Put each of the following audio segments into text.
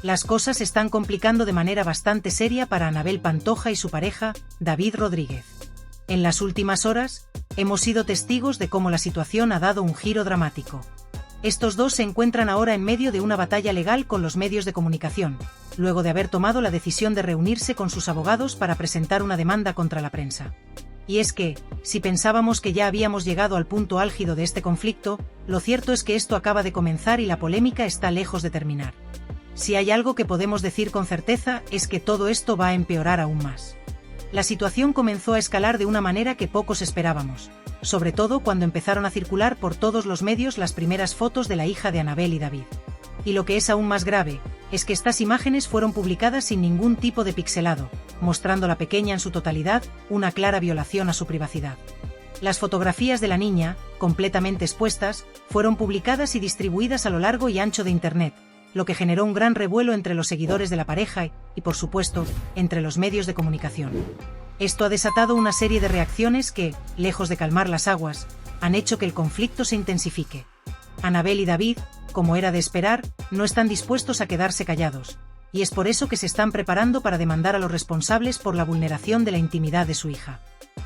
Las cosas se están complicando de manera bastante seria para Anabel Pantoja y su pareja, David Rodríguez. En las últimas horas, hemos sido testigos de cómo la situación ha dado un giro dramático. Estos dos se encuentran ahora en medio de una batalla legal con los medios de comunicación, luego de haber tomado la decisión de reunirse con sus abogados para presentar una demanda contra la prensa. Y es que, si pensábamos que ya habíamos llegado al punto álgido de este conflicto, lo cierto es que esto acaba de comenzar y la polémica está lejos de terminar. Si hay algo que podemos decir con certeza es que todo esto va a empeorar aún más. La situación comenzó a escalar de una manera que pocos esperábamos, sobre todo cuando empezaron a circular por todos los medios las primeras fotos de la hija de Anabel y David. Y lo que es aún más grave, es que estas imágenes fueron publicadas sin ningún tipo de pixelado, mostrando a la pequeña en su totalidad, una clara violación a su privacidad. Las fotografías de la niña, completamente expuestas, fueron publicadas y distribuidas a lo largo y ancho de Internet, lo que generó un gran revuelo entre los seguidores de la pareja y, por supuesto, entre los medios de comunicación. Esto ha desatado una serie de reacciones que, lejos de calmar las aguas, han hecho que el conflicto se intensifique. Anabel y David, como era de esperar, no están dispuestos a quedarse callados, y es por eso que se están preparando para demandar a los responsables por la vulneración de la intimidad de su hija.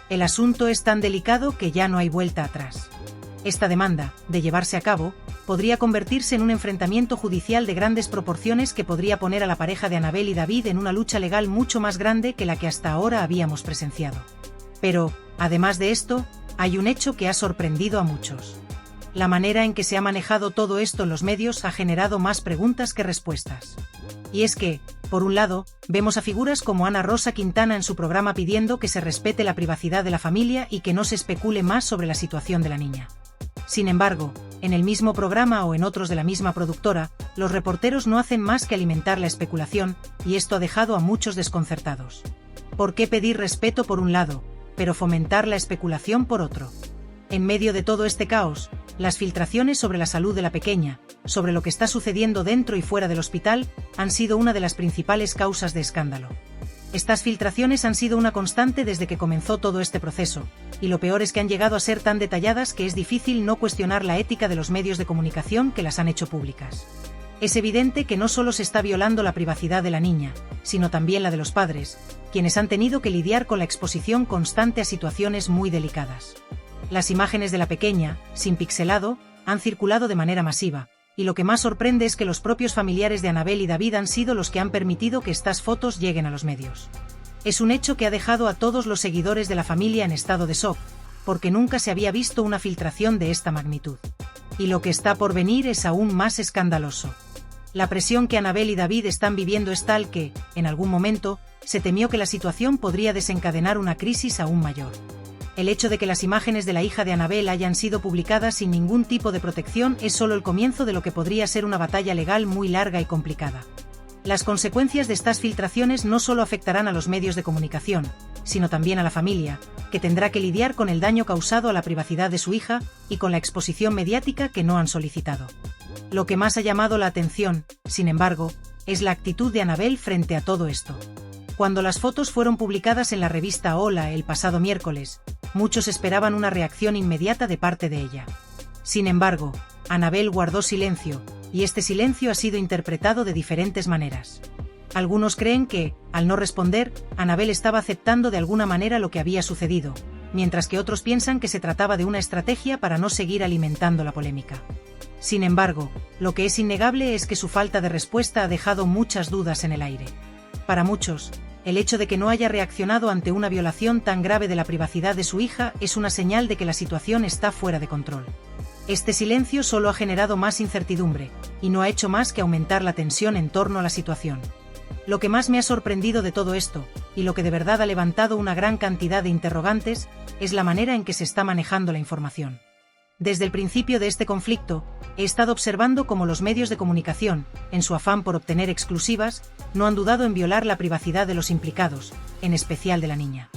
El asunto es tan delicado que ya no hay vuelta atrás. Esta demanda, de llevarse a cabo, podría convertirse en un enfrentamiento judicial de grandes proporciones que podría poner a la pareja de Anabel y David en una lucha legal mucho más grande que la que hasta ahora habíamos presenciado. Pero, además de esto, hay un hecho que ha sorprendido a muchos. La manera en que se ha manejado todo esto en los medios ha generado más preguntas que respuestas. Y es que, por un lado, vemos a figuras como Ana Rosa Quintana en su programa pidiendo que se respete la privacidad de la familia y que no se especule más sobre la situación de la niña. Sin embargo, en el mismo programa o en otros de la misma productora, los reporteros no hacen más que alimentar la especulación, y esto ha dejado a muchos desconcertados. ¿Por qué pedir respeto por un lado, pero fomentar la especulación por otro? En medio de todo este caos, las filtraciones sobre la salud de la pequeña, sobre lo que está sucediendo dentro y fuera del hospital, han sido una de las principales causas de escándalo. Estas filtraciones han sido una constante desde que comenzó todo este proceso, y lo peor es que han llegado a ser tan detalladas que es difícil no cuestionar la ética de los medios de comunicación que las han hecho públicas. Es evidente que no solo se está violando la privacidad de la niña, sino también la de los padres, quienes han tenido que lidiar con la exposición constante a situaciones muy delicadas. Las imágenes de la pequeña, sin pixelado, han circulado de manera masiva, y lo que más sorprende es que los propios familiares de Anabel y David han sido los que han permitido que estas fotos lleguen a los medios. Es un hecho que ha dejado a todos los seguidores de la familia en estado de shock, porque nunca se había visto una filtración de esta magnitud. Y lo que está por venir es aún más escandaloso. La presión que Anabel y David están viviendo es tal que, en algún momento, se temió que la situación podría desencadenar una crisis aún mayor. El hecho de que las imágenes de la hija de Anabel hayan sido publicadas sin ningún tipo de protección es solo el comienzo de lo que podría ser una batalla legal muy larga y complicada. Las consecuencias de estas filtraciones no solo afectarán a los medios de comunicación, sino también a la familia, que tendrá que lidiar con el daño causado a la privacidad de su hija y con la exposición mediática que no han solicitado. Lo que más ha llamado la atención, sin embargo, es la actitud de Anabel frente a todo esto. Cuando las fotos fueron publicadas en la revista Hola el pasado miércoles, muchos esperaban una reacción inmediata de parte de ella. Sin embargo, Anabel guardó silencio, y este silencio ha sido interpretado de diferentes maneras. Algunos creen que, al no responder, Anabel estaba aceptando de alguna manera lo que había sucedido, mientras que otros piensan que se trataba de una estrategia para no seguir alimentando la polémica. Sin embargo, lo que es innegable es que su falta de respuesta ha dejado muchas dudas en el aire. Para muchos, el hecho de que no haya reaccionado ante una violación tan grave de la privacidad de su hija es una señal de que la situación está fuera de control. Este silencio solo ha generado más incertidumbre, y no ha hecho más que aumentar la tensión en torno a la situación. Lo que más me ha sorprendido de todo esto, y lo que de verdad ha levantado una gran cantidad de interrogantes, es la manera en que se está manejando la información. Desde el principio de este conflicto, he estado observando cómo los medios de comunicación, en su afán por obtener exclusivas, no han dudado en violar la privacidad de los implicados, en especial de la niña.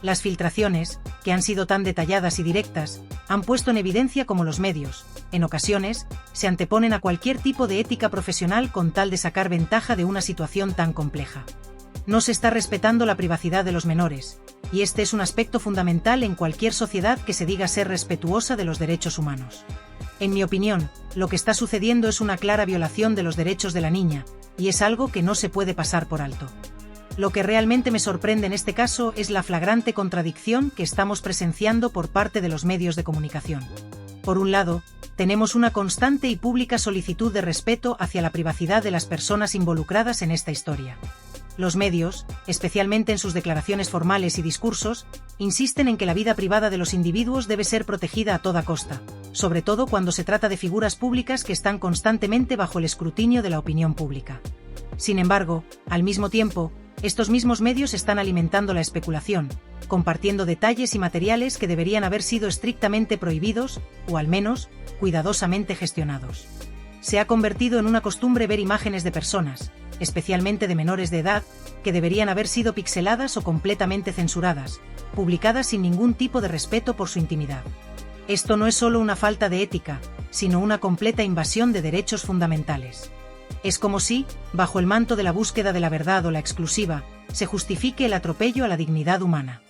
Las filtraciones, que han sido tan detalladas y directas, han puesto en evidencia cómo los medios, en ocasiones, se anteponen a cualquier tipo de ética profesional con tal de sacar ventaja de una situación tan compleja. No se está respetando la privacidad de los menores, y este es un aspecto fundamental en cualquier sociedad que se diga ser respetuosa de los derechos humanos. En mi opinión, lo que está sucediendo es una clara violación de los derechos de la niña, y es algo que no se puede pasar por alto. Lo que realmente me sorprende en este caso es la flagrante contradicción que estamos presenciando por parte de los medios de comunicación. Por un lado, tenemos una constante y pública solicitud de respeto hacia la privacidad de las personas involucradas en esta historia. Los medios, especialmente en sus declaraciones formales y discursos, insisten en que la vida privada de los individuos debe ser protegida a toda costa, sobre todo cuando se trata de figuras públicas que están constantemente bajo el escrutinio de la opinión pública. Sin embargo, al mismo tiempo, estos mismos medios están alimentando la especulación, compartiendo detalles y materiales que deberían haber sido estrictamente prohibidos, o al menos, cuidadosamente gestionados. Se ha convertido en una costumbre ver imágenes de personas, especialmente de menores de edad, que deberían haber sido pixeladas o completamente censuradas, publicadas sin ningún tipo de respeto por su intimidad. Esto no es solo una falta de ética, sino una completa invasión de derechos fundamentales. Es como si, bajo el manto de la búsqueda de la verdad o la exclusiva, se justifique el atropello a la dignidad humana.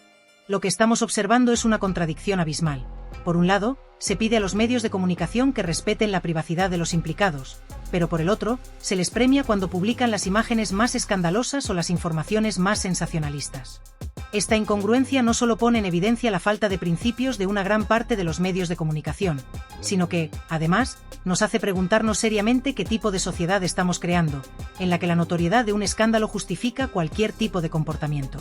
Lo que estamos observando es una contradicción abismal. Por un lado, se pide a los medios de comunicación que respeten la privacidad de los implicados, pero por el otro, se les premia cuando publican las imágenes más escandalosas o las informaciones más sensacionalistas. Esta incongruencia no solo pone en evidencia la falta de principios de una gran parte de los medios de comunicación, sino que, además, nos hace preguntarnos seriamente qué tipo de sociedad estamos creando, en la que la notoriedad de un escándalo justifica cualquier tipo de comportamiento.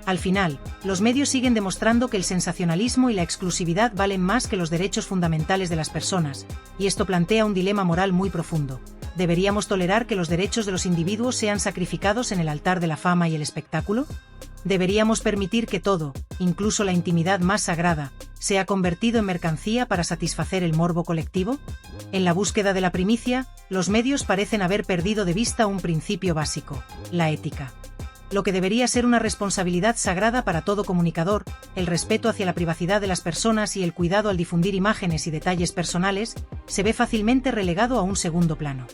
Al final, los medios siguen demostrando que el sensacionalismo y la exclusividad valen más que los derechos fundamentales de las personas, y esto plantea un dilema moral muy profundo. ¿Deberíamos tolerar que los derechos de los individuos sean sacrificados en el altar de la fama y el espectáculo? ¿Deberíamos permitir que todo, incluso la intimidad más sagrada, sea convertido en mercancía para satisfacer el morbo colectivo? En la búsqueda de la primicia, los medios parecen haber perdido de vista un principio básico: la ética. Lo que debería ser una responsabilidad sagrada para todo comunicador, el respeto hacia la privacidad de las personas y el cuidado al difundir imágenes y detalles personales, se ve fácilmente relegado a un segundo plano.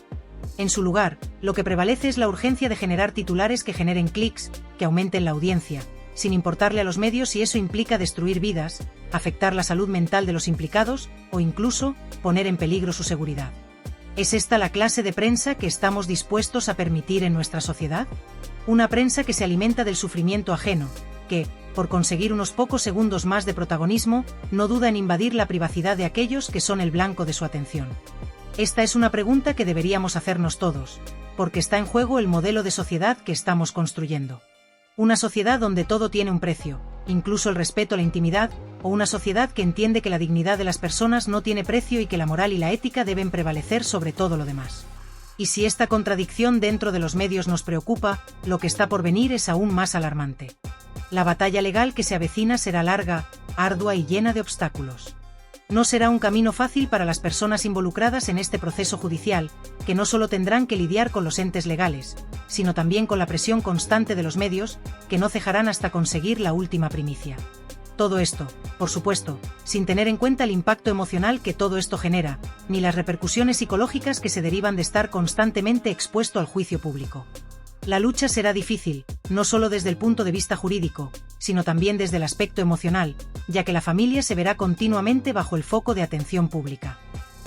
En su lugar, lo que prevalece es la urgencia de generar titulares que generen clics, que aumenten la audiencia, sin importarle a los medios si eso implica destruir vidas, afectar la salud mental de los implicados o incluso poner en peligro su seguridad. ¿Es esta la clase de prensa que estamos dispuestos a permitir en nuestra sociedad? Una prensa que se alimenta del sufrimiento ajeno, que, por conseguir unos pocos segundos más de protagonismo, no duda en invadir la privacidad de aquellos que son el blanco de su atención. Esta es una pregunta que deberíamos hacernos todos, porque está en juego el modelo de sociedad que estamos construyendo. Una sociedad donde todo tiene un precio, incluso el respeto a la intimidad, o una sociedad que entiende que la dignidad de las personas no tiene precio y que la moral y la ética deben prevalecer sobre todo lo demás. Y si esta contradicción dentro de los medios nos preocupa, lo que está por venir es aún más alarmante. La batalla legal que se avecina será larga, ardua y llena de obstáculos. No será un camino fácil para las personas involucradas en este proceso judicial, que no solo tendrán que lidiar con los entes legales, sino también con la presión constante de los medios, que no cejarán hasta conseguir la última primicia. Todo esto, por supuesto, sin tener en cuenta el impacto emocional que todo esto genera, ni las repercusiones psicológicas que se derivan de estar constantemente expuesto al juicio público. La lucha será difícil, no solo desde el punto de vista jurídico, sino también desde el aspecto emocional, ya que la familia se verá continuamente bajo el foco de atención pública.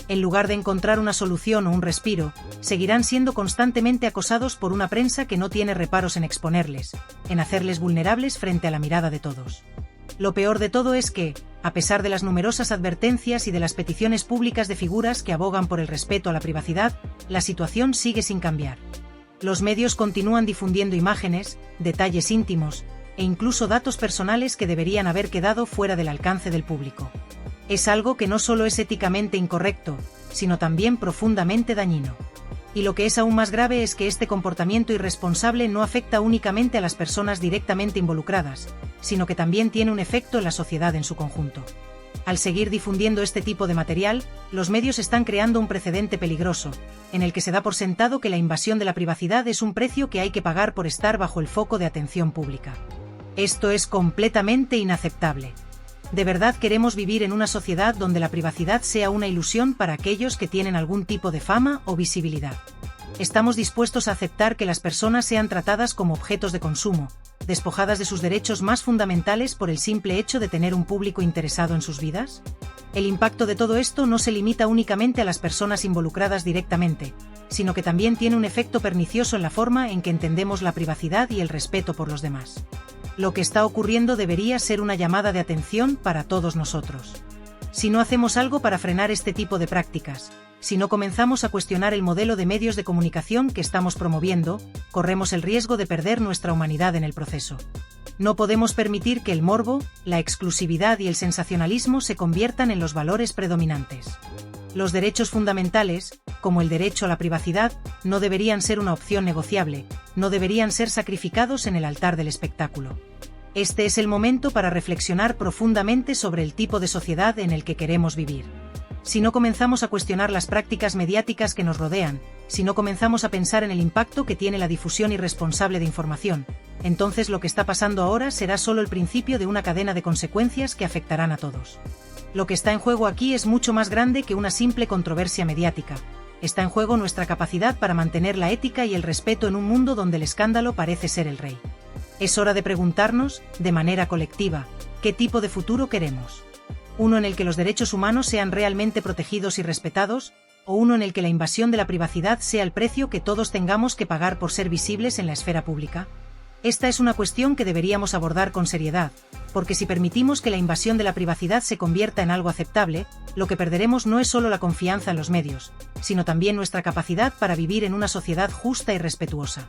En lugar de encontrar una solución o un respiro, seguirán siendo constantemente acosados por una prensa que no tiene reparos en exponerles, en hacerles vulnerables frente a la mirada de todos. Lo peor de todo es que, a pesar de las numerosas advertencias y de las peticiones públicas de figuras que abogan por el respeto a la privacidad, la situación sigue sin cambiar. Los medios continúan difundiendo imágenes, detalles íntimos, e incluso datos personales que deberían haber quedado fuera del alcance del público. Es algo que no solo es éticamente incorrecto, sino también profundamente dañino. Y lo que es aún más grave es que este comportamiento irresponsable no afecta únicamente a las personas directamente involucradas, sino que también tiene un efecto en la sociedad en su conjunto. Al seguir difundiendo este tipo de material, los medios están creando un precedente peligroso, en el que se da por sentado que la invasión de la privacidad es un precio que hay que pagar por estar bajo el foco de atención pública. Esto es completamente inaceptable. ¿De verdad queremos vivir en una sociedad donde la privacidad sea una ilusión para aquellos que tienen algún tipo de fama o visibilidad? ¿Estamos dispuestos a aceptar que las personas sean tratadas como objetos de consumo, despojadas de sus derechos más fundamentales por el simple hecho de tener un público interesado en sus vidas? El impacto de todo esto no se limita únicamente a las personas involucradas directamente, sino que también tiene un efecto pernicioso en la forma en que entendemos la privacidad y el respeto por los demás. Lo que está ocurriendo debería ser una llamada de atención para todos nosotros. Si no hacemos algo para frenar este tipo de prácticas, si no comenzamos a cuestionar el modelo de medios de comunicación que estamos promoviendo, corremos el riesgo de perder nuestra humanidad en el proceso. No podemos permitir que el morbo, la exclusividad y el sensacionalismo se conviertan en los valores predominantes. Los derechos fundamentales, como el derecho a la privacidad, no deberían ser una opción negociable, no deberían ser sacrificados en el altar del espectáculo. Este es el momento para reflexionar profundamente sobre el tipo de sociedad en el que queremos vivir. Si no comenzamos a cuestionar las prácticas mediáticas que nos rodean, si no comenzamos a pensar en el impacto que tiene la difusión irresponsable de información, entonces lo que está pasando ahora será solo el principio de una cadena de consecuencias que afectarán a todos. Lo que está en juego aquí es mucho más grande que una simple controversia mediática. Está en juego nuestra capacidad para mantener la ética y el respeto en un mundo donde el escándalo parece ser el rey. Es hora de preguntarnos, de manera colectiva, ¿qué tipo de futuro queremos? ¿Uno en el que los derechos humanos sean realmente protegidos y respetados, o uno en el que la invasión de la privacidad sea el precio que todos tengamos que pagar por ser visibles en la esfera pública? Esta es una cuestión que deberíamos abordar con seriedad, porque si permitimos que la invasión de la privacidad se convierta en algo aceptable, lo que perderemos no es solo la confianza en los medios, sino también nuestra capacidad para vivir en una sociedad justa y respetuosa.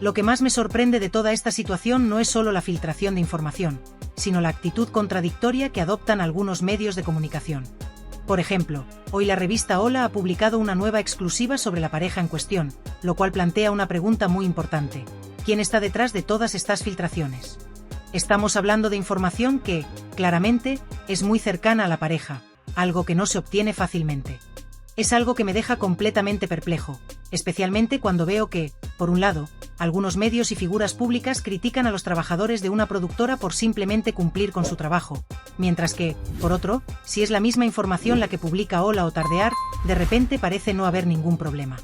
Lo que más me sorprende de toda esta situación no es solo la filtración de información, sino la actitud contradictoria que adoptan algunos medios de comunicación. Por ejemplo, hoy la revista Hola ha publicado una nueva exclusiva sobre la pareja en cuestión, lo cual plantea una pregunta muy importante. ¿Quién está detrás de todas estas filtraciones? Estamos hablando de información que, claramente, es muy cercana a la pareja, algo que no se obtiene fácilmente. Es algo que me deja completamente perplejo, especialmente cuando veo que, por un lado, algunos medios y figuras públicas critican a los trabajadores de una productora por simplemente cumplir con su trabajo, mientras que, por otro, si es la misma información la que publica Hola o Tardear, de repente parece no haber ningún problema.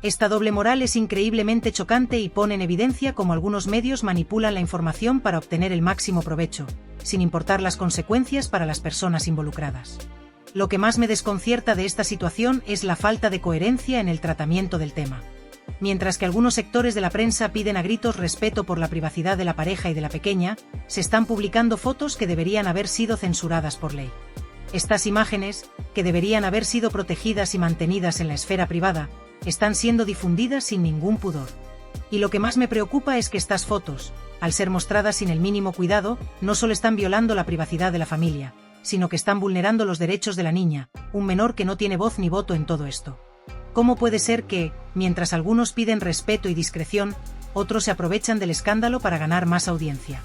Esta doble moral es increíblemente chocante y pone en evidencia cómo algunos medios manipulan la información para obtener el máximo provecho, sin importar las consecuencias para las personas involucradas. Lo que más me desconcierta de esta situación es la falta de coherencia en el tratamiento del tema. Mientras que algunos sectores de la prensa piden a gritos respeto por la privacidad de la pareja y de la pequeña, se están publicando fotos que deberían haber sido censuradas por ley. Estas imágenes, que deberían haber sido protegidas y mantenidas en la esfera privada, están siendo difundidas sin ningún pudor. Y lo que más me preocupa es que estas fotos, al ser mostradas sin el mínimo cuidado, no solo están violando la privacidad de la familia, sino que están vulnerando los derechos de la niña, un menor que no tiene voz ni voto en todo esto. ¿Cómo puede ser que, mientras algunos piden respeto y discreción, otros se aprovechan del escándalo para ganar más audiencia?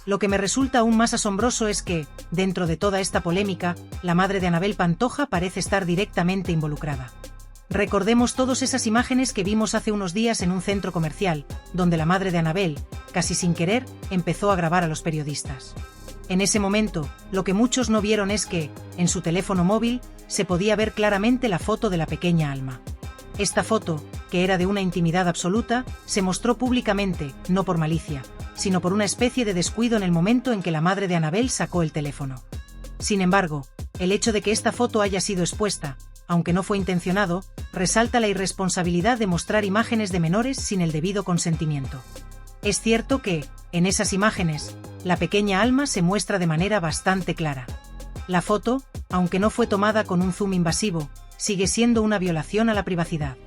Lo que me resulta aún más asombroso es que, dentro de toda esta polémica, la madre de Anabel Pantoja parece estar directamente involucrada. Recordemos todas esas imágenes que vimos hace unos días en un centro comercial, donde la madre de Anabel, casi sin querer, empezó a grabar a los periodistas. En ese momento, lo que muchos no vieron es que, en su teléfono móvil, se podía ver claramente la foto de la pequeña Alma. Esta foto, que era de una intimidad absoluta, se mostró públicamente, no por malicia, sino por una especie de descuido en el momento en que la madre de Anabel sacó el teléfono. Sin embargo, el hecho de que esta foto haya sido expuesta, aunque no fue intencionado, resalta la irresponsabilidad de mostrar imágenes de menores sin el debido consentimiento. Es cierto que, en esas imágenes, la pequeña Alma se muestra de manera bastante clara. La foto, aunque no fue tomada con un zoom invasivo, sigue siendo una violación a la privacidad.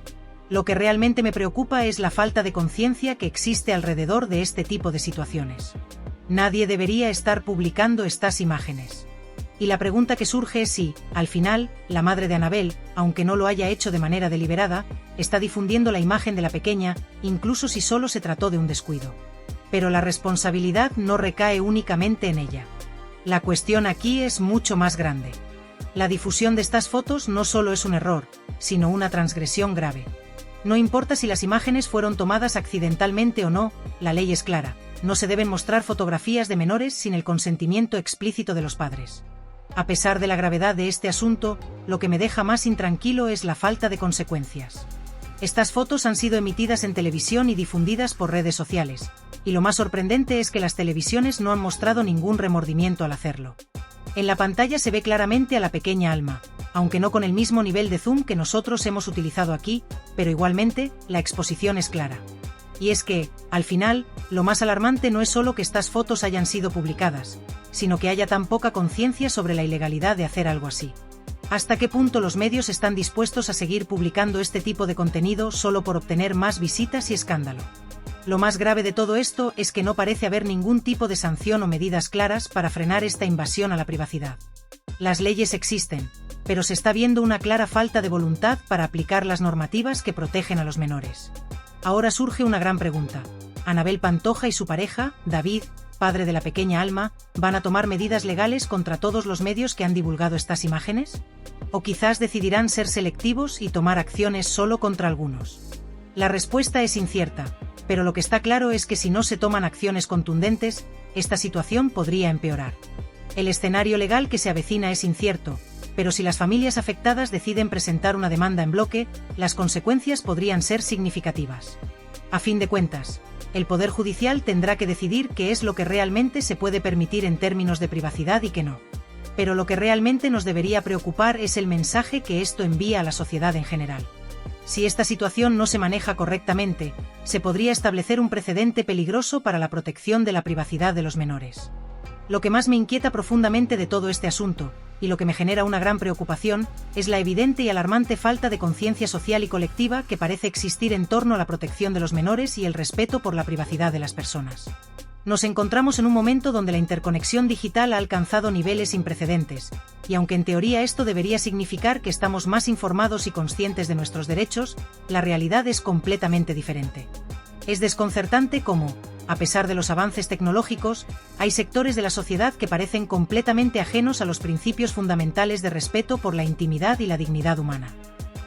Lo que realmente me preocupa es la falta de conciencia que existe alrededor de este tipo de situaciones. Nadie debería estar publicando estas imágenes. Y la pregunta que surge es si, al final, la madre de Anabel, aunque no lo haya hecho de manera deliberada, está difundiendo la imagen de la pequeña, incluso si solo se trató de un descuido. Pero la responsabilidad no recae únicamente en ella. La cuestión aquí es mucho más grande. La difusión de estas fotos no solo es un error, sino una transgresión grave. No importa si las imágenes fueron tomadas accidentalmente o no, la ley es clara: no se deben mostrar fotografías de menores sin el consentimiento explícito de los padres. A pesar de la gravedad de este asunto, lo que me deja más intranquilo es la falta de consecuencias. Estas fotos han sido emitidas en televisión y difundidas por redes sociales, y lo más sorprendente es que las televisiones no han mostrado ningún remordimiento al hacerlo. En la pantalla se ve claramente a la pequeña Alma, aunque no con el mismo nivel de zoom que nosotros hemos utilizado aquí, pero igualmente, la exposición es clara. Y es que, al final, lo más alarmante no es solo que estas fotos hayan sido publicadas, sino que haya tan poca conciencia sobre la ilegalidad de hacer algo así. ¿Hasta qué punto los medios están dispuestos a seguir publicando este tipo de contenido solo por obtener más visitas y escándalo? Lo más grave de todo esto es que no parece haber ningún tipo de sanción o medidas claras para frenar esta invasión a la privacidad. Las leyes existen, pero se está viendo una clara falta de voluntad para aplicar las normativas que protegen a los menores. Ahora surge una gran pregunta. ¿Anabel Pantoja y su pareja, David, padre de la pequeña Alma, van a tomar medidas legales contra todos los medios que han divulgado estas imágenes? ¿O quizás decidirán ser selectivos y tomar acciones solo contra algunos? La respuesta es incierta, pero lo que está claro es que si no se toman acciones contundentes, esta situación podría empeorar. El escenario legal que se avecina es incierto, pero si las familias afectadas deciden presentar una demanda en bloque, las consecuencias podrían ser significativas. A fin de cuentas, el Poder Judicial tendrá que decidir qué es lo que realmente se puede permitir en términos de privacidad y qué no. Pero lo que realmente nos debería preocupar es el mensaje que esto envía a la sociedad en general. Si esta situación no se maneja correctamente, se podría establecer un precedente peligroso para la protección de la privacidad de los menores. Lo que más me inquieta profundamente de todo este asunto, y lo que me genera una gran preocupación, es la evidente y alarmante falta de conciencia social y colectiva que parece existir en torno a la protección de los menores y el respeto por la privacidad de las personas. Nos encontramos en un momento donde la interconexión digital ha alcanzado niveles sin precedentes, y aunque en teoría esto debería significar que estamos más informados y conscientes de nuestros derechos, la realidad es completamente diferente. Es desconcertante cómo, a pesar de los avances tecnológicos, hay sectores de la sociedad que parecen completamente ajenos a los principios fundamentales de respeto por la intimidad y la dignidad humana.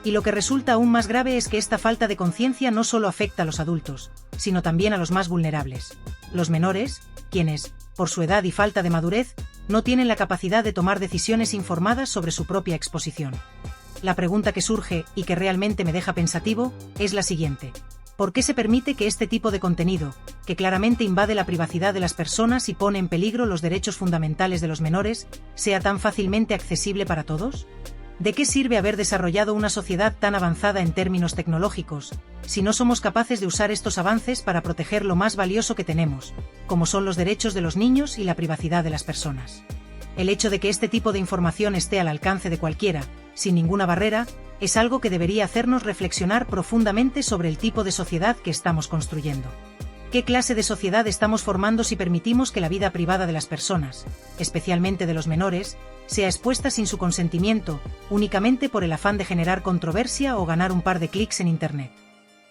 Y lo que resulta aún más grave es que esta falta de conciencia no solo afecta a los adultos, sino también a los más vulnerables, los menores, quienes, por su edad y falta de madurez, no tienen la capacidad de tomar decisiones informadas sobre su propia exposición. La pregunta que surge, y que realmente me deja pensativo, es la siguiente. ¿Por qué se permite que este tipo de contenido, que claramente invade la privacidad de las personas y pone en peligro los derechos fundamentales de los menores, sea tan fácilmente accesible para todos? ¿De qué sirve haber desarrollado una sociedad tan avanzada en términos tecnológicos, si no somos capaces de usar estos avances para proteger lo más valioso que tenemos, como son los derechos de los niños y la privacidad de las personas? El hecho de que este tipo de información esté al alcance de cualquiera, sin ninguna barrera, es algo que debería hacernos reflexionar profundamente sobre el tipo de sociedad que estamos construyendo. ¿Qué clase de sociedad estamos formando si permitimos que la vida privada de las personas, especialmente de los menores, sea expuesta sin su consentimiento, únicamente por el afán de generar controversia o ganar un par de clics en Internet?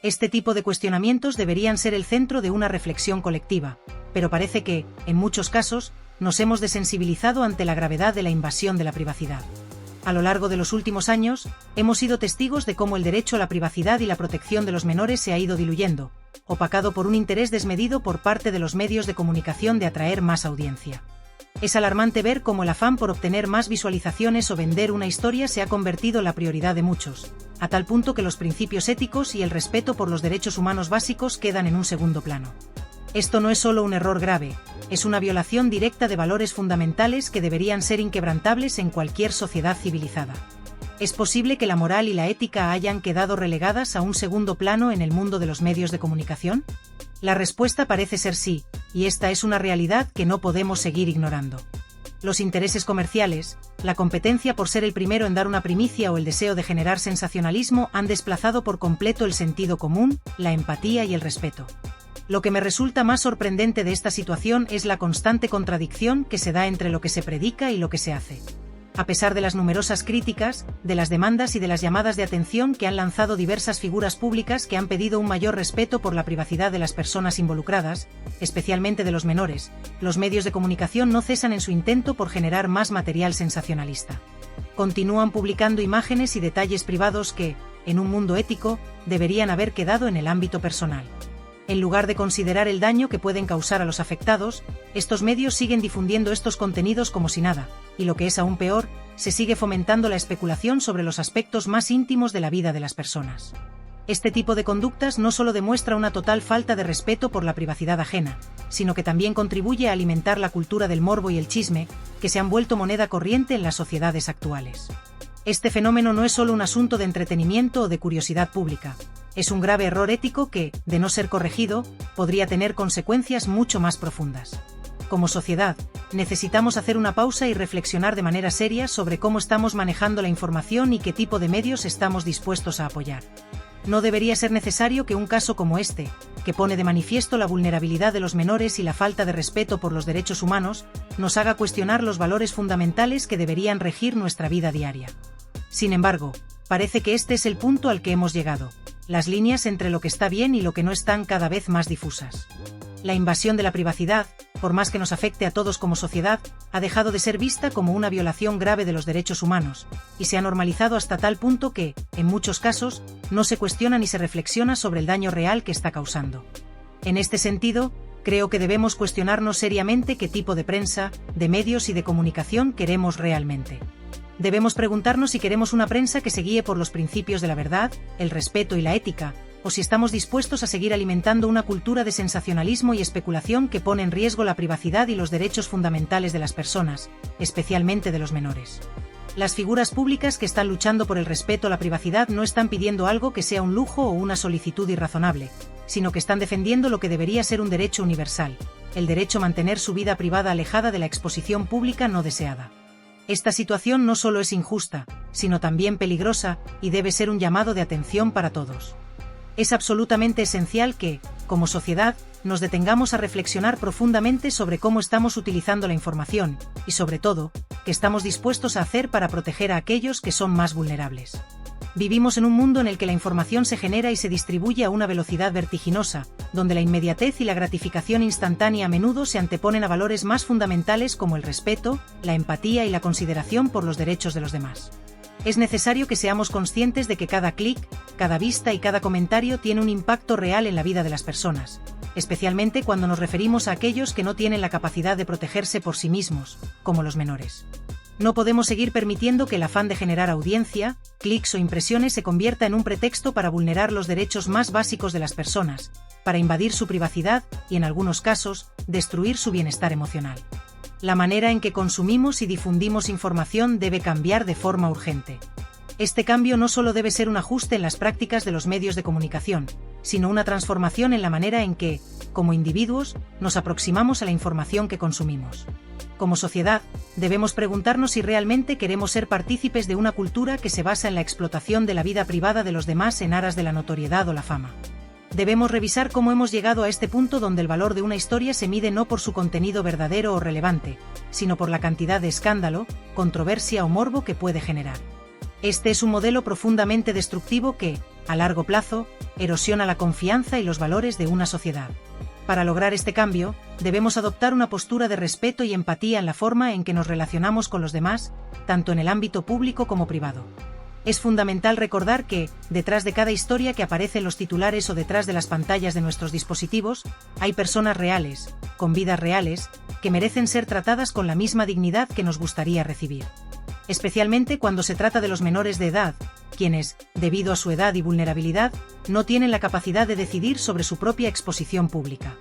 Este tipo de cuestionamientos deberían ser el centro de una reflexión colectiva, pero parece que, en muchos casos, nos hemos desensibilizado ante la gravedad de la invasión de la privacidad. A lo largo de los últimos años, hemos sido testigos de cómo el derecho a la privacidad y la protección de los menores se ha ido diluyendo, opacado por un interés desmedido por parte de los medios de comunicación de atraer más audiencia. Es alarmante ver cómo el afán por obtener más visualizaciones o vender una historia se ha convertido en la prioridad de muchos, a tal punto que los principios éticos y el respeto por los derechos humanos básicos quedan en un segundo plano. Esto no es solo un error grave, es una violación directa de valores fundamentales que deberían ser inquebrantables en cualquier sociedad civilizada. ¿Es posible que la moral y la ética hayan quedado relegadas a un segundo plano en el mundo de los medios de comunicación? La respuesta parece ser sí, y esta es una realidad que no podemos seguir ignorando. Los intereses comerciales, la competencia por ser el primero en dar una primicia o el deseo de generar sensacionalismo han desplazado por completo el sentido común, la empatía y el respeto. Lo que me resulta más sorprendente de esta situación es la constante contradicción que se da entre lo que se predica y lo que se hace. A pesar de las numerosas críticas, de las demandas y de las llamadas de atención que han lanzado diversas figuras públicas que han pedido un mayor respeto por la privacidad de las personas involucradas, especialmente de los menores, los medios de comunicación no cesan en su intento por generar más material sensacionalista. Continúan publicando imágenes y detalles privados que, en un mundo ético, deberían haber quedado en el ámbito personal. En lugar de considerar el daño que pueden causar a los afectados, estos medios siguen difundiendo estos contenidos como si nada, y lo que es aún peor, se sigue fomentando la especulación sobre los aspectos más íntimos de la vida de las personas. Este tipo de conductas no solo demuestra una total falta de respeto por la privacidad ajena, sino que también contribuye a alimentar la cultura del morbo y el chisme, que se han vuelto moneda corriente en las sociedades actuales. Este fenómeno no es solo un asunto de entretenimiento o de curiosidad pública. Es un grave error ético que, de no ser corregido, podría tener consecuencias mucho más profundas. Como sociedad, necesitamos hacer una pausa y reflexionar de manera seria sobre cómo estamos manejando la información y qué tipo de medios estamos dispuestos a apoyar. No debería ser necesario que un caso como este, que pone de manifiesto la vulnerabilidad de los menores y la falta de respeto por los derechos humanos, nos haga cuestionar los valores fundamentales que deberían regir nuestra vida diaria. Sin embargo, parece que este es el punto al que hemos llegado. Las líneas entre lo que está bien y lo que no están cada vez más difusas. La invasión de la privacidad, por más que nos afecte a todos como sociedad, ha dejado de ser vista como una violación grave de los derechos humanos, y se ha normalizado hasta tal punto que, en muchos casos, no se cuestiona ni se reflexiona sobre el daño real que está causando. En este sentido, creo que debemos cuestionarnos seriamente qué tipo de prensa, de medios y de comunicación queremos realmente. Debemos preguntarnos si queremos una prensa que se guíe por los principios de la verdad, el respeto y la ética, o si estamos dispuestos a seguir alimentando una cultura de sensacionalismo y especulación que pone en riesgo la privacidad y los derechos fundamentales de las personas, especialmente de los menores. Las figuras públicas que están luchando por el respeto a la privacidad no están pidiendo algo que sea un lujo o una solicitud irrazonable, sino que están defendiendo lo que debería ser un derecho universal, el derecho a mantener su vida privada alejada de la exposición pública no deseada. Esta situación no solo es injusta, sino también peligrosa, y debe ser un llamado de atención para todos. Es absolutamente esencial que, como sociedad, nos detengamos a reflexionar profundamente sobre cómo estamos utilizando la información, y sobre todo, qué estamos dispuestos a hacer para proteger a aquellos que son más vulnerables. Vivimos en un mundo en el que la información se genera y se distribuye a una velocidad vertiginosa, donde la inmediatez y la gratificación instantánea a menudo se anteponen a valores más fundamentales como el respeto, la empatía y la consideración por los derechos de los demás. Es necesario que seamos conscientes de que cada clic, cada vista y cada comentario tiene un impacto real en la vida de las personas, especialmente cuando nos referimos a aquellos que no tienen la capacidad de protegerse por sí mismos, como los menores. No podemos seguir permitiendo que el afán de generar audiencia, clics o impresiones se convierta en un pretexto para vulnerar los derechos más básicos de las personas, para invadir su privacidad y, en algunos casos, destruir su bienestar emocional. La manera en que consumimos y difundimos información debe cambiar de forma urgente. Este cambio no solo debe ser un ajuste en las prácticas de los medios de comunicación, sino una transformación en la manera en que, como individuos, nos aproximamos a la información que consumimos. Como sociedad, debemos preguntarnos si realmente queremos ser partícipes de una cultura que se basa en la explotación de la vida privada de los demás en aras de la notoriedad o la fama. Debemos revisar cómo hemos llegado a este punto donde el valor de una historia se mide no por su contenido verdadero o relevante, sino por la cantidad de escándalo, controversia o morbo que puede generar. Este es un modelo profundamente destructivo que, a largo plazo, erosiona la confianza y los valores de una sociedad. Para lograr este cambio, debemos adoptar una postura de respeto y empatía en la forma en que nos relacionamos con los demás, tanto en el ámbito público como privado. Es fundamental recordar que, detrás de cada historia que aparece en los titulares o detrás de las pantallas de nuestros dispositivos, hay personas reales, con vidas reales, que merecen ser tratadas con la misma dignidad que nos gustaría recibir. Especialmente cuando se trata de los menores de edad, quienes, debido a su edad y vulnerabilidad, no tienen la capacidad de decidir sobre su propia exposición pública.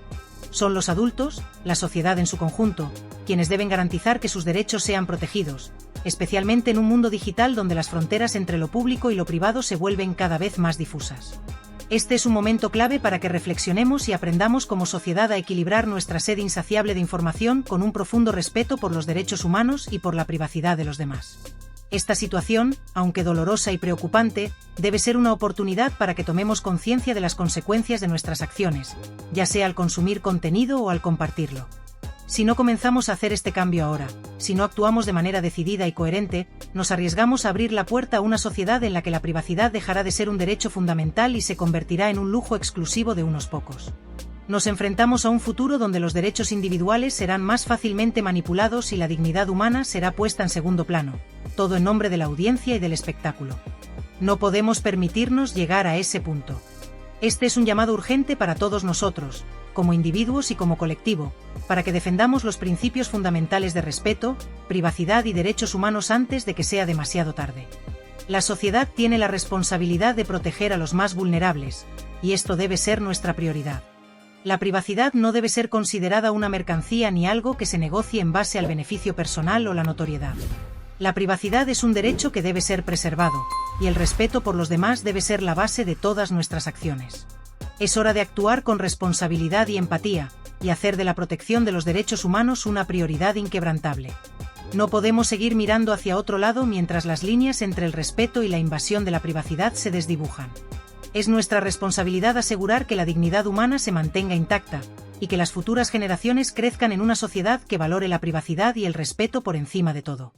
Son los adultos, la sociedad en su conjunto, quienes deben garantizar que sus derechos sean protegidos, especialmente en un mundo digital donde las fronteras entre lo público y lo privado se vuelven cada vez más difusas. Este es un momento clave para que reflexionemos y aprendamos como sociedad a equilibrar nuestra sed insaciable de información con un profundo respeto por los derechos humanos y por la privacidad de los demás. Esta situación, aunque dolorosa y preocupante, debe ser una oportunidad para que tomemos conciencia de las consecuencias de nuestras acciones, ya sea al consumir contenido o al compartirlo. Si no comenzamos a hacer este cambio ahora, si no actuamos de manera decidida y coherente, nos arriesgamos a abrir la puerta a una sociedad en la que la privacidad dejará de ser un derecho fundamental y se convertirá en un lujo exclusivo de unos pocos. Nos enfrentamos a un futuro donde los derechos individuales serán más fácilmente manipulados y la dignidad humana será puesta en segundo plano, todo en nombre de la audiencia y del espectáculo. No podemos permitirnos llegar a ese punto. Este es un llamado urgente para todos nosotros, como individuos y como colectivo, para que defendamos los principios fundamentales de respeto, privacidad y derechos humanos antes de que sea demasiado tarde. La sociedad tiene la responsabilidad de proteger a los más vulnerables, y esto debe ser nuestra prioridad. La privacidad no debe ser considerada una mercancía ni algo que se negocie en base al beneficio personal o la notoriedad. La privacidad es un derecho que debe ser preservado, y el respeto por los demás debe ser la base de todas nuestras acciones. Es hora de actuar con responsabilidad y empatía, y hacer de la protección de los derechos humanos una prioridad inquebrantable. No podemos seguir mirando hacia otro lado mientras las líneas entre el respeto y la invasión de la privacidad se desdibujan. Es nuestra responsabilidad asegurar que la dignidad humana se mantenga intacta, y que las futuras generaciones crezcan en una sociedad que valore la privacidad y el respeto por encima de todo.